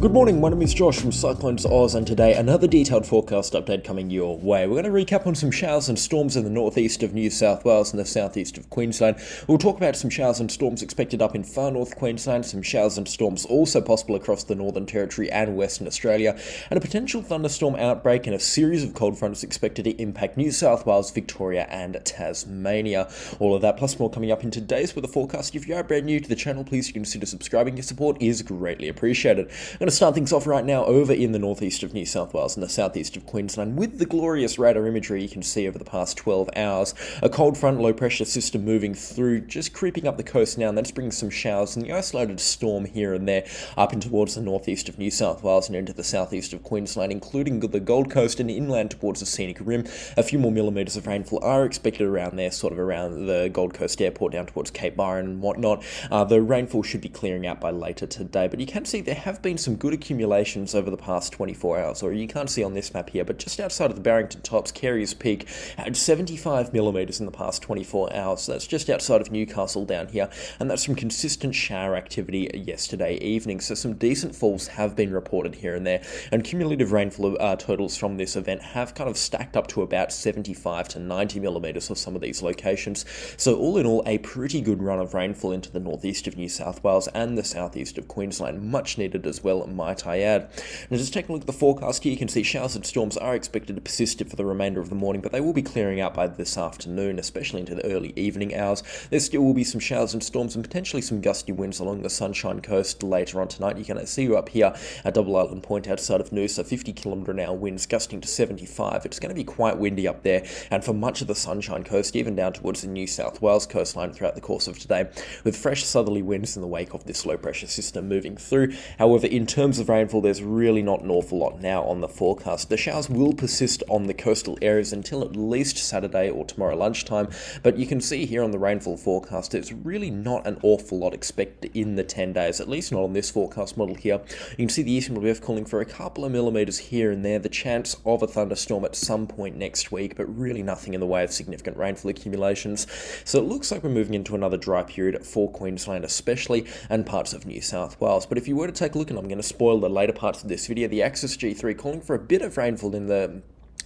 Good morning, my name is Josh from Cyclones Oz, and today another detailed forecast update coming your way. We're going to recap on some showers and storms in the northeast of New South Wales and the southeast of Queensland. We'll talk about some showers and storms expected up in far north Queensland, some showers and storms also possible across the Northern Territory and Western Australia, and a potential thunderstorm outbreak and a series of cold fronts expected to impact New South Wales, Victoria and Tasmania. All of that plus more coming up in today's weather forecast. If you are brand new to the channel, please consider subscribing. Your support is greatly appreciated. I'm going to start things off right now over in the northeast of New South Wales and the southeast of Queensland with the glorious radar imagery you can see over the past 12 hours. A cold front low pressure system moving through, just creeping up the coast now, and that's bringing some showers and the isolated storm here and there up and towards the northeast of New South Wales and into the southeast of Queensland, including the Gold Coast and inland towards the Scenic Rim. A few more millimetres of rainfall are expected around there, sort of around the Gold Coast Airport down towards Cape Byron and whatnot. The rainfall should be clearing out by later today, but you can see there have been some good accumulations over the past 24 hours, or you can't see on this map here, but just outside of the Barrington Tops, Carriers Peak had 75 millimetres in the past 24 hours. So that's just outside of Newcastle down here, and that's from consistent shower activity yesterday evening. So some decent falls have been reported here and there, and cumulative rainfall totals from this event have kind of stacked up to about 75 to 90 millimetres for some of these locations. So all in all, a pretty good run of rainfall into the northeast of New South Wales and the southeast of Queensland, much needed as well, might I add. Now just taking a look at the forecast here, you can see showers and storms are expected to persist for the remainder of the morning, but they will be clearing out by this afternoon, especially into the early evening hours. There still will be some showers and storms and potentially some gusty winds along the Sunshine Coast later on tonight. You can see you up here at Double Island Point outside of Noosa, 50km/h winds gusting to 75. It's going to be quite windy up there, and for much of the Sunshine Coast, even down towards the New South Wales coastline throughout the course of today, with fresh southerly winds in the wake of this low pressure system moving through. However, in terms of rainfall, there's really not an awful lot now on the forecast. The showers will persist on the coastal areas until at least Saturday or tomorrow lunchtime, but you can see here on the rainfall forecast there's really not an awful lot expected in the 10 days, at least not on this forecast model here. You can see the ECMWF calling for a couple of millimetres here and there, the chance of a thunderstorm at some point next week, but really nothing in the way of significant rainfall accumulations. So it looks like we're moving into another dry period for Queensland especially, and parts of New South Wales. But if you were to take a look, and I'm going to spoil the later parts of this video, the Axis G3 calling for a bit of rainfall in the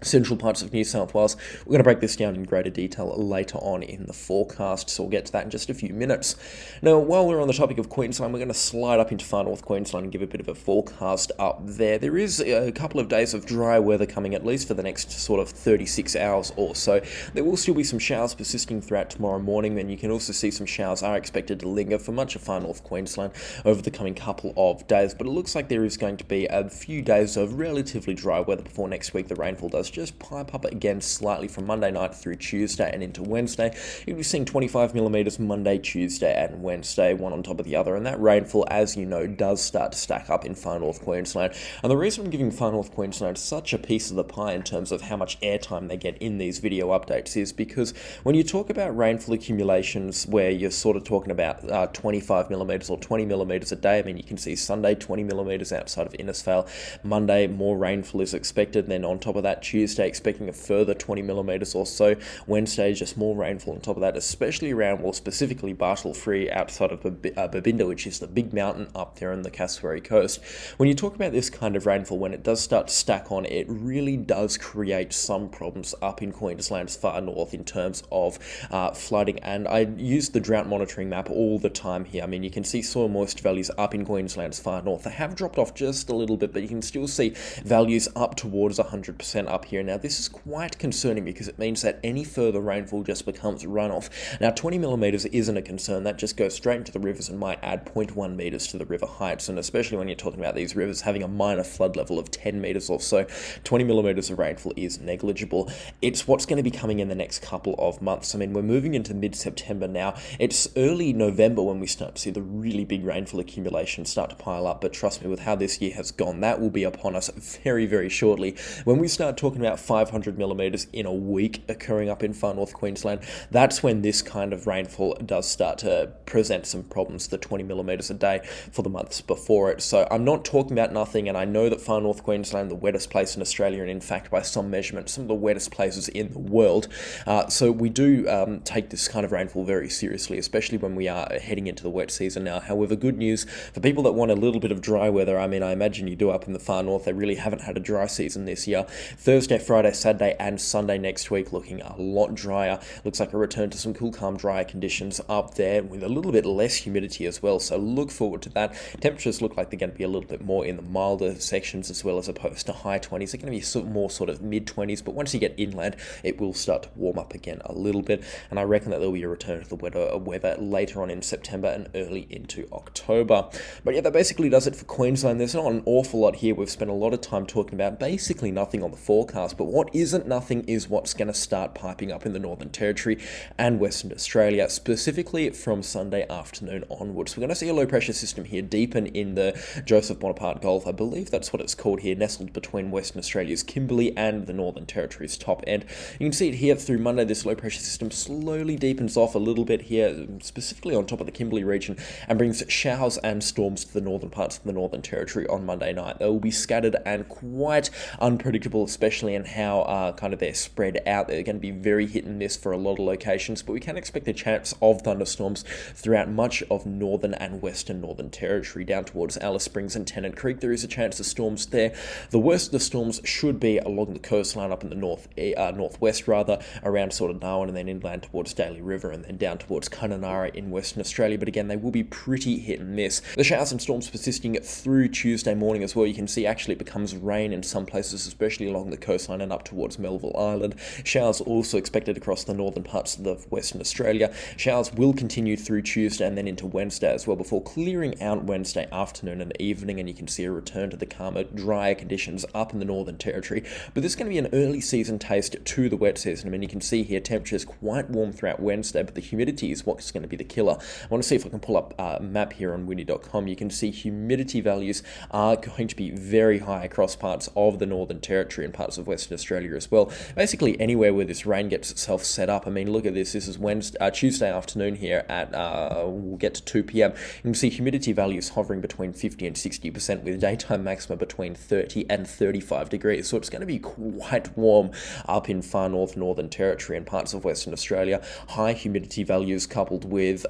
central parts of New South Wales. We're going to break this down in greater detail later on in the forecast, so we'll get to that in just a few minutes. Now, while we're on the topic of Queensland, we're going to slide up into far north Queensland and give a bit of a forecast up there. There is a couple of days of dry weather coming, at least for the next sort of 36 hours or so. There will still be some showers persisting throughout tomorrow morning, and you can also see some showers are expected to linger for much of far north Queensland over the coming couple of days, but it looks like there is going to be a few days of relatively dry weather before next week the rainfall does just pipe up again slightly from Monday night through Tuesday and into Wednesday. You'll be seeing 25 millimetres Monday, Tuesday and Wednesday, one on top of the other, and that rainfall, as you know, does start to stack up in far north Queensland. And the reason I'm giving far north Queensland such a piece of the pie in terms of how much airtime they get in these video updates is because when you talk about rainfall accumulations where you're sort of talking about 25 millimetres or 20 millimetres a day, I mean, you can see Sunday 20 millimetres outside of Innisfail, Monday more rainfall is expected, and then on top of that Tuesday expecting a further 20 millimetres or so. Wednesday, just more rainfall on top of that, especially around, well, specifically Bartle Free outside of Babinda, which is the big mountain up there on the Cassowary Coast. When you talk about this kind of rainfall, when it does start to stack on, it really does create some problems up in Queensland's far north in terms of flooding. And I use the drought monitoring map all the time here. I mean, you can see soil moisture values up in Queensland's far north. They have dropped off just a little bit, but you can still see values up towards 100% up here. Now, this is quite concerning because it means that any further rainfall just becomes runoff. Now, 20 millimetres isn't a concern. That just goes straight into the rivers and might add 0.1 metres to the river heights. And especially when you're talking about these rivers having a minor flood level of 10 metres or so, 20 millimetres of rainfall is negligible. It's what's going to be coming in the next couple of months. I mean, we're moving into mid-September now. It's early November when we start to see the really big rainfall accumulations start to pile up. But trust me, with how this year has gone, that will be upon us very, very shortly. When we start talking talking about 500 millimeters in a week occurring up in far north Queensland, that's when this kind of rainfall does start to present some problems, the 20 millimeters a day for the months before it. So I'm not talking about nothing, and I know that far north Queensland, the wettest place in Australia, and in fact by some measurement some of the wettest places in the world. So we do take this kind of rainfall very seriously, especially when we are heading into the wet season now. However, good news for people that want a little bit of dry weather. I mean, I imagine you do up in the far north. They really haven't had a dry season this year. Thursday, Friday, Saturday and Sunday next week looking a lot drier. Looks like a return to some cool, calm, drier conditions up there with a little bit less humidity as well. So look forward to that. Temperatures look like they're going to be a little bit more in the milder sections as well, as opposed to high 20s. They're going to be more sort of mid 20s, but once you get inland, it will start to warm up again a little bit. And I reckon that there'll be a return to the weather later on in September and early into October. But yeah, that basically does it for Queensland. There's not an awful lot here. We've spent a lot of time talking about basically nothing on the forecast, but what isn't nothing is what's going to start piping up in the Northern Territory and Western Australia, specifically from Sunday afternoon onwards. We're going to see a low pressure system here deepen in the Joseph Bonaparte Gulf. I believe that's what it's called here, nestled between Western Australia's Kimberley and the Northern Territory's top end. You can see it here through Monday. This low pressure system slowly deepens off a little bit here, specifically on top of the Kimberley region, and brings showers and storms to the northern parts of the Northern Territory on Monday night. They will be scattered and quite unpredictable, especially in how kind of they're spread out. They're going to be very hit and miss for a lot of locations, but we can expect a chance of thunderstorms throughout much of northern and western Northern Territory. Down towards Alice Springs and Tennant Creek, there is a chance of storms there. The worst of the storms should be along the coastline up in the northwest around sort of Darwin, and then inland towards Daly River, and then down towards Kununurra in Western Australia. But again, they will be pretty hit and miss. The showers and storms persisting through Tuesday morning as well. You can see actually it becomes rain in some places, especially along the coastline and up towards Melville Island. Showers also expected across the northern parts of the Western Australia. Showers will continue through Tuesday and then into Wednesday as well, before clearing out Wednesday afternoon and evening, and you can see a return to the calmer, drier conditions up in the Northern Territory. But this is going to be an early season taste to the wet season. I mean, you can see here temperatures quite warm throughout Wednesday, but the humidity is what's going to be the killer. I want to see if I can pull up a map here on windy.com. You can see humidity values are going to be very high across parts of the Northern Territory and parts of Western Australia as well. Basically anywhere where this rain gets itself set up. I mean, look at this. This is Tuesday afternoon here at, we'll get to 2 p.m. You can see humidity values hovering between 50 and 60% with daytime maxima between 30 and 35 degrees. So it's going to be quite warm up in far north Northern Territory and parts of Western Australia. High humidity values coupled with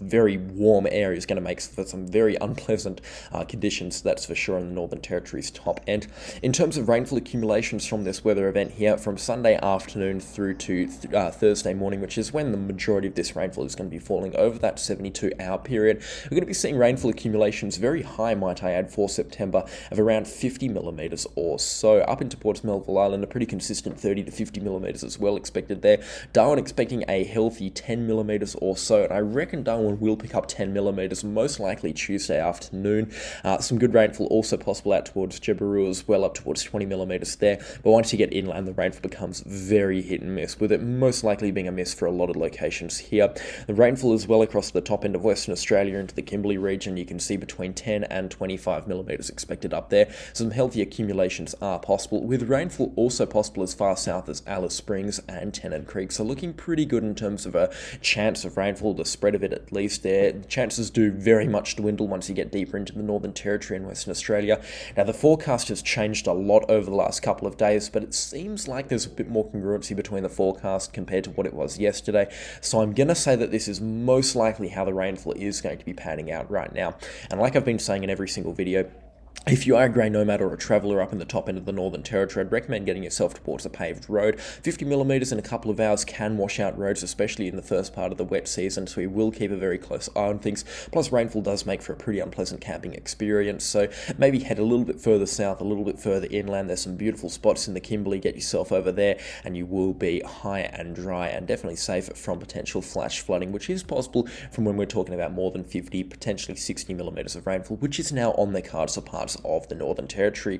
very warm air is going to make for some very unpleasant conditions, that's for sure, in the Northern Territory's top end. In terms of rainfall accumulations from this weather event here, from Sunday afternoon through to Thursday morning, which is when the majority of this rainfall is going to be falling over that 72-hour period, we're going to be seeing rainfall accumulations very high, might I add, for September of around 50 millimeters or so. Up into Port Melville Island, a pretty consistent 30 to 50 millimeters as well expected there. Darwin expecting a healthy 10 millimeters or so, and I reckon Darwin will pick up 10 millimeters most likely Tuesday afternoon. Some good rainfall also possible out towards Jabiru as well, up towards 20 millimeters there. But once you get inland, the rainfall becomes very hit and miss, with it most likely being a miss for a lot of locations here. The rainfall as well across the top end of Western Australia into the Kimberley region, you can see between 10 and 25 millimeters expected up there. Some healthy accumulations are possible, with rainfall also possible as far south as Alice Springs and Tennant Creek. So looking pretty good in terms of a chance of rainfall, the spread of it at least there. Chances do very much dwindle once you get deeper into the Northern Territory and Western Australia. Now, the forecast has changed a lot over the last couple of days, but it seems like there's a bit more congruency between the forecast compared to what it was yesterday. So I'm going to say that this is most likely how the rainfall is going to be panning out right now. And like I've been saying in every single video, if you are a grey nomad or a traveller up in the top end of the Northern Territory, I'd recommend getting yourself towards a paved road. 50 millimetres in a couple of hours can wash out roads, especially in the first part of the wet season, so we will keep a very close eye on things. Plus, rainfall does make for a pretty unpleasant camping experience, so maybe head a little bit further south, a little bit further inland. There's some beautiful spots in the Kimberley. Get yourself over there, and you will be high and dry and definitely safe from potential flash flooding, which is possible from when we're talking about more than 50, potentially 60 millimetres of rainfall, which is now on the cards for parts parts of the Northern Territory.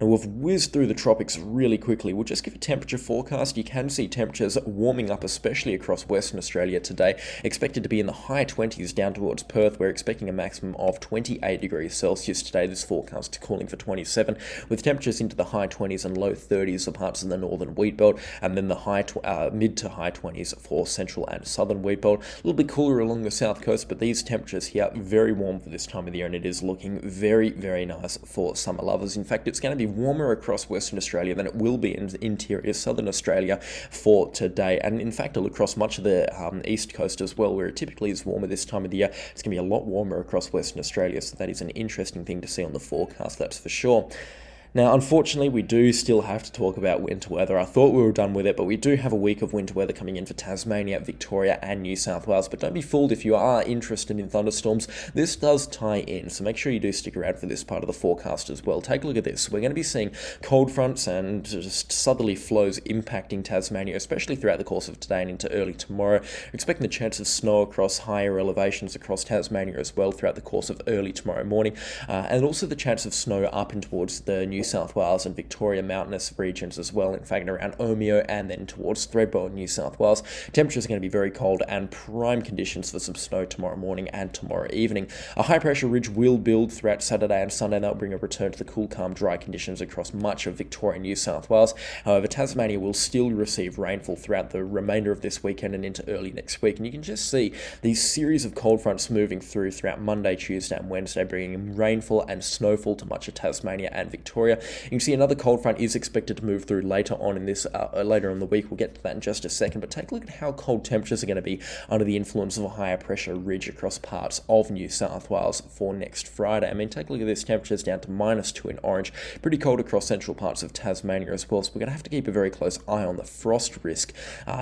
And we've whizzed through the tropics really quickly. We'll just give a temperature forecast. You can see temperatures warming up, especially across Western Australia today, expected to be in the high 20s down towards Perth. We're expecting a maximum of 28 degrees Celsius today. This forecast calling for 27, with temperatures into the high 20s and low 30s for parts of the northern wheat belt, and then the mid to high 20s for central and southern wheat belt. A little bit cooler along the south coast, but these temperatures here very warm for this time of the year, and it is looking very, very nice for summer lovers. In fact, it's going to be warmer across Western Australia than it will be in interior southern Australia for today, and in fact across much of the east coast as well, where it typically is warmer this time of the year. It's going to be a lot warmer across Western Australia, so that is an interesting thing to see on the forecast, that's for sure. Now, unfortunately, we do still have to talk about winter weather. I thought we were done with it, but we do have a week of winter weather coming in for Tasmania, Victoria, and New South Wales. But don't be fooled if you are interested in thunderstorms. This does tie in, so make sure you do stick around for this part of the forecast as well. Take a look at this. We're going to be seeing cold fronts and just southerly flows impacting Tasmania, especially throughout the course of today and into early tomorrow. We're expecting the chance of snow across higher elevations across Tasmania as well throughout the course of early tomorrow morning, and also the chance of snow up and towards the New South Wales and Victoria mountainous regions as well, in fact around Omeo and then towards Thredbo in New South Wales. Temperatures are going to be very cold and prime conditions for some snow tomorrow morning and tomorrow evening. A high pressure ridge will build throughout Saturday and Sunday, and that will bring a return to the cool, calm, dry conditions across much of Victoria and New South Wales. However, Tasmania will still receive rainfall throughout the remainder of this weekend and into early next week, and you can just see these series of cold fronts moving throughout Monday, Tuesday and Wednesday, bringing rainfall and snowfall to much of Tasmania and Victoria. You can see another cold front is expected to move through later on in this later in the week. We'll get to that in just a second, but take a look at how cold temperatures are going to be under the influence of a higher pressure ridge across parts of New South Wales for next Friday. I mean, take a look at this, temperatures down to -2 in Orange. Pretty cold across central parts of Tasmania as well, so we're going to have to keep a very close eye on the frost risk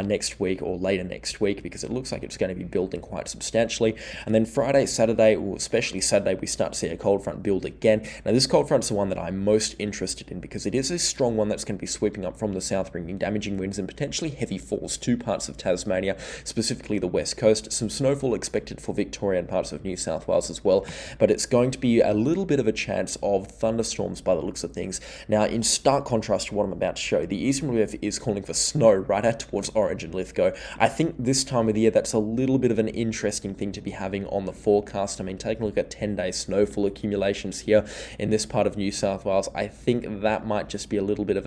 next week or later next week, because it looks like it's going to be building quite substantially. And then Friday, Saturday, or especially Saturday, we start to see a cold front build again. Now, this cold front's the one that I'm most interested in, because it is a strong one that's going to be sweeping up from the south, bringing damaging winds and potentially heavy falls to parts of Tasmania, specifically the west coast. Some snowfall expected for Victoria and parts of New South Wales as well, but it's going to be a little bit of a chance of thunderstorms by the looks of things. Now, in stark contrast to what I'm about to show, the eastern relief is calling for snow right out towards Orange and Lithgow. I think this time of the year, that's a little bit of an interesting thing to be having on the forecast. I mean, taking a look at 10-day snowfall accumulations here in this part of New South Wales, I think that might just be a little bit of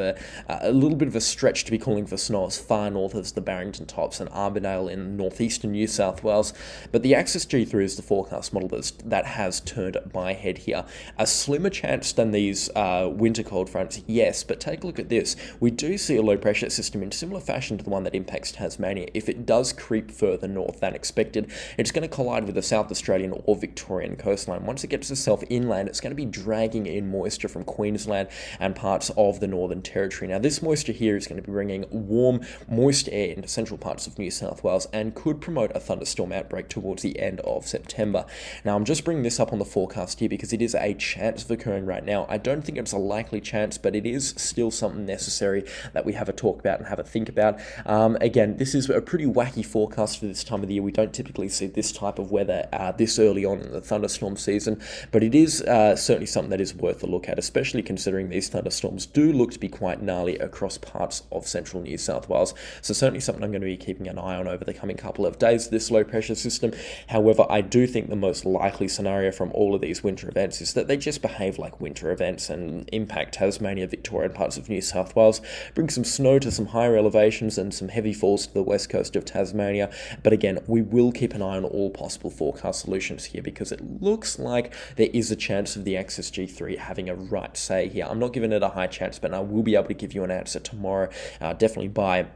a stretch to be calling for snow as far north as the Barrington Tops and Armidale in northeastern New South Wales. But the Axis G3 is the forecast model that has turned my head here. A slimmer chance than these winter cold fronts, yes, but take a look at this. We do see a low pressure system in similar fashion to the one that impacts Tasmania. If it does creep further north than expected, it's going to collide with the South Australian or Victorian coastline. Once it gets itself inland, it's going to be dragging in moisture from Queensland and parts of the Northern Territory. Now, this moisture here is going to be bringing warm, moist air into central parts of New South Wales and could promote a thunderstorm outbreak towards the end of September. Now, I'm just bringing this up on the forecast here because it is a chance of occurring right now. I don't think it's a likely chance, but it is still something necessary that we have a talk about and have a think about. Again, this is a pretty wacky forecast for this time of the year. We don't typically see this type of weather this early on in the thunderstorm season, but it is certainly something that is worth a look at, especially considering these thunderstorms do look to be quite gnarly across parts of central New South Wales. So certainly something I'm going to be keeping an eye on over the coming couple of days, this low pressure system. However, I do think the most likely scenario from all of these winter events is that they just behave like winter events and impact Tasmania, Victoria and parts of New South Wales, bring some snow to some higher elevations and some heavy falls to the west coast of Tasmania. But again, we will keep an eye on all possible forecast solutions here, because it looks like there is a chance of the Axis G3 having a right say here. I'm not giving it a high chance, but I will be able to give you an answer tomorrow, definitely by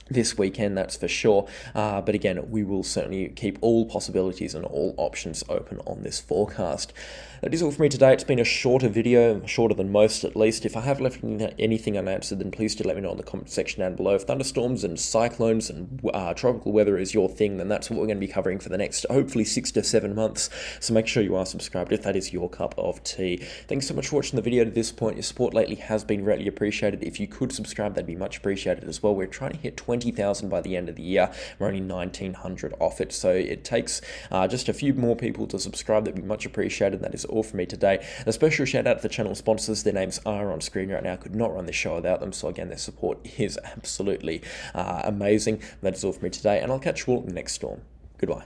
this weekend, that's for sure. But again, we will certainly keep all possibilities and all options open on this forecast. That is all for me today. It's been a shorter video, shorter than most at least. If I have left anything unanswered, then please do let me know in the comment section down below. If thunderstorms and cyclones and tropical weather is your thing, then that's what we're going to be covering for the next, hopefully, 6 to 7 months. So make sure you are subscribed if that is your cup of tea. Thanks so much for watching the video to this point. Your support lately has been greatly appreciated. If you could subscribe, that'd be much appreciated as well. We're trying to hit 20 20,000 by the end of the year. We're only 1,900 off it, so it takes just a few more people to subscribe. That'd be much appreciated. That is all from me today. A special shout out to the channel sponsors. Their names are on screen right now. I could not run this show without them, so again, their support is absolutely amazing. That is all from me today, and I'll catch you all in the next storm. Goodbye.